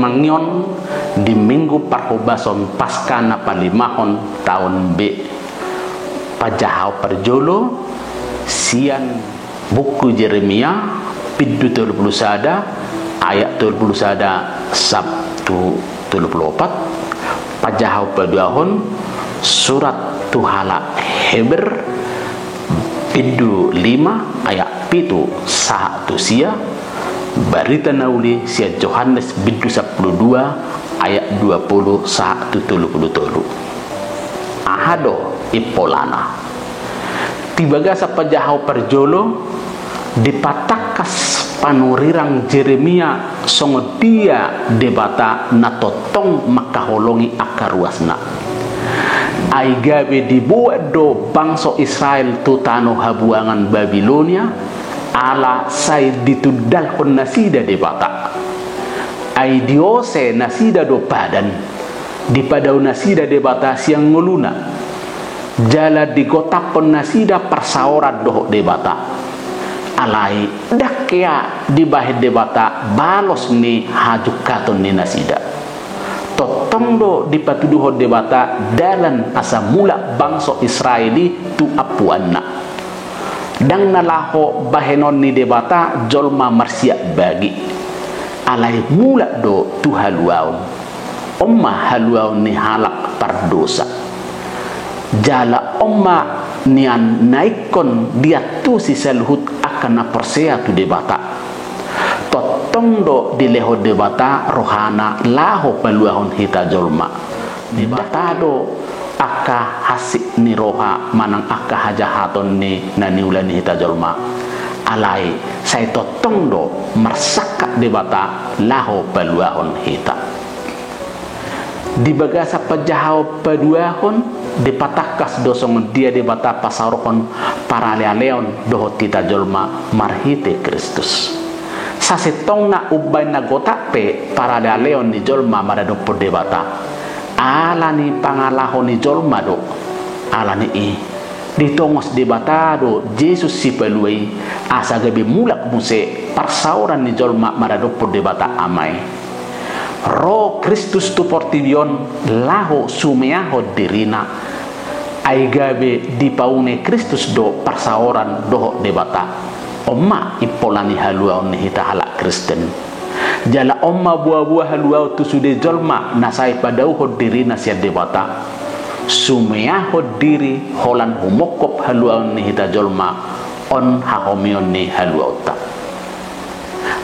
mangion di minggu parhubason pasca na palimahon tahun B pajahau perjolo sian buku Yeremia piddu 30 sada ayat 30 sada Sabtu 34 pajahau peduahon surat tuhala Heber piddu 5 ayat pitu satu sia barita nauli sia Yohanes biddu 12 ayat 21 tulu ahado ipolana tibaga sa pajahau perjolo dipatakas panurirang Jeremia songo dia debata na totong makaholongi akaruasna ai gabe dibuat do bangsa Israel tu tano habuangan Babilonia ala sai ditudalhon nasida debata ai diose nasida do padan dipadau nasida debata siang nguluna jala digotapon nasida persaorat doh debata alai dakya dibahid debata balos ni hajukaton ni nasida totong do dipatuduh debata dalan asa mula bangsa Israeli tu apuanna dang nalaho bahenon ni debata jolma marsia bagi alai mula do tu haluaun omma haluaun ni halak pardosa jala omma nian naikon dia tu si selhut akan persea tu debata totong do dileho debata rohana laho peluahon hita jolma debata do aka hasik ni roha manang aka hajahaton ni naniulan hita jolma alai sai totong do mersaka debata laho peluahon hita di bagasa pejahau peduahon dipatakas dosong dia debata pasarokon para leon doho tita jolma marhite Kristus sasetong na ubay na gotape para leon ni jolma marado por debata ala ni pangalaho ni jolma do ala ni ditongos debata do Jesus si peluai asa gabi mulak muse parsauran ni jolma marado por debata amai roh Kristus tu portibion laho sumeaho dirina ai gabe dipaune Kristus do parsaoran doho debata omma ipolani haluaun ni hita halak Kristen jala omma buah-buah haluau tu sude jolma nasai padauho dirina sia debata sumeaho diri holan humokop haluaun ni hita jolma on hahomion ni haluauta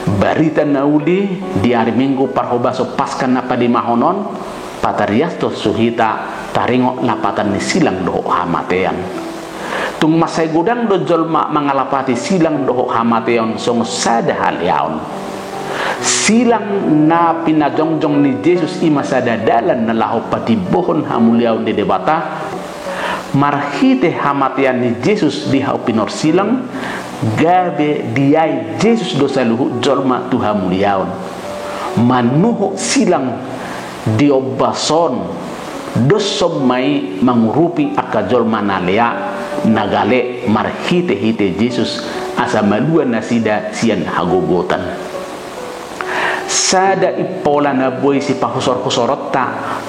barita nauli di hari minggu parhobaso pasca napa di mahonon patariasto suhita taringo lapatan ni silang doho hamatean tung masai gudang do jolma mangalapati silang doho hamatean song sada haliaon silang na pinajongjong ni Jesus ima sada dalan na laho pati bohon hamuliaon di debata marhite hamatean ni Jesus di hau pinor silang gabe diai Jesus dosa luhu jolma tu hamuliaon manuho silang diobason dosom mai mangurupi akajol manalea nagale marhite hite Jesus asa malua nasida sian hagogotan sada ipola na boy si pahusor-husorotta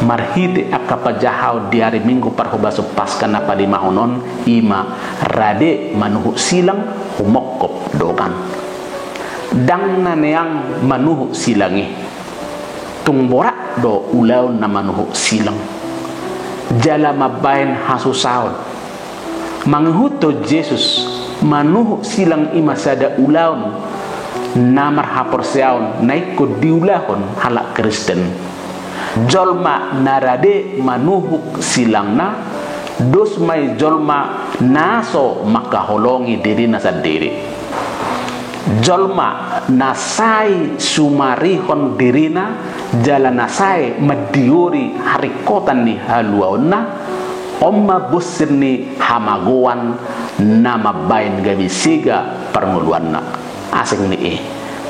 marhite akapajahau di hari minggu parhubaso pasca na palimahonon ima rade manuhu silang humokop dokan dang na neang manuhu silangi tungborak do ulaw na manuhu silang jala mabayan hasusaon manghuto Jesus manuhu silang imasada ulaw namar haporseaon naiko diulahon halak Kristen jolma narade manuhu silang na dos may jolma naso makaholongi diri na sa diri jolma nasai sumarihon dirina jala nasai mediuri harikotan ni haluaon na omma busir ni hamaguan nama bain gabi siga pernguluan na asing ni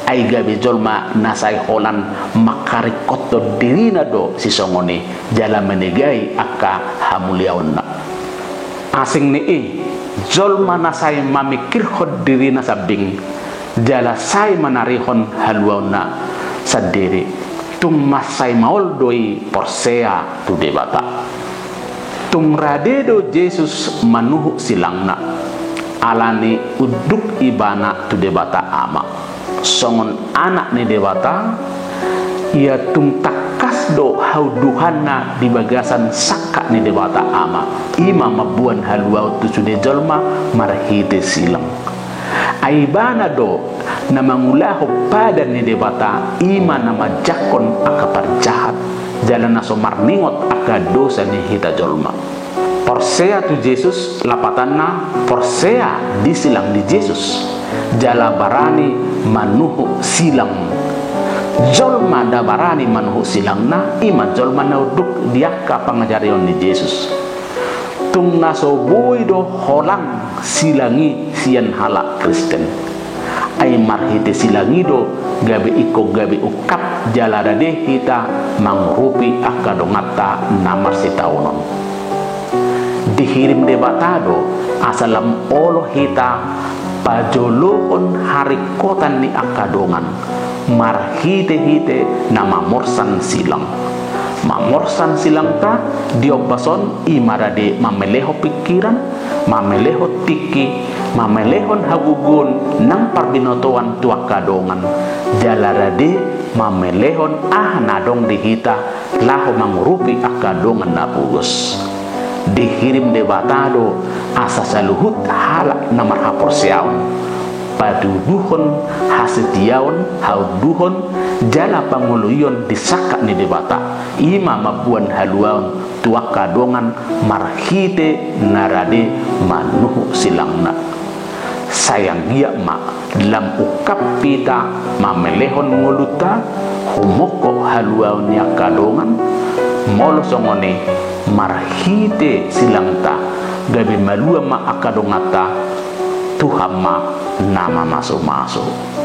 ay gabi jolma nasai holan makarikoto dirina do si songoni jala menegay aka hamuliaon na asing ni jolma nasai mamikir hod dirina sabing jala sai manarihon haluaon na sa diri tung masai maul doi porsea tu debata tung radedo Jesus manuhu silangna alani uduk ibana tu debata ama songon anak ni debata ia tung takas do hauduhanna di bagasan sakka ni debata ama ima mabuan haluau tu sude jolma marhite silang aibana do na mangulahu pada ni debata ima nama jakon akapar jahat jalan naso marningot aka dosa ni hita jolma porsea tu Jesus lapatanna porsea disilang di Jesus jala barani manuhu silang jolma da barani manuhu silangna ima jolma na uduk diaka pangajarion ni Jesus tung naso boy do holang silangi sian hala Kristen ay marhite silangi do gabe iko gabe ukap jalarade hita mangrupi akadongata namar sitaunon dihirim debatado asalam olo hita pajolohon hari kotan ni akadongan marhite hite nama morsan silang mamorsan silang ta diobason imarade mameleho pikiran mameleho tiki mamelehon hagugun nang parbinotoan tua kadongan jalarade mamelehon nadong dihita laho mangurupi akadongan na pugos dihirim debatado asa saluhut halak namar haporseaon paduduhon hasetiaon hauduhon jala panguluyon disaka ni debata ima mabuan haluaon tua kadongan marhite narade manuhu silangna sayang dia ma lam ukap pita mamelehon nguluta humoko haluaon ya kadongan molo songone marhite silangta gabe malua ma akadongata Tuhan ma nama masuk-masuk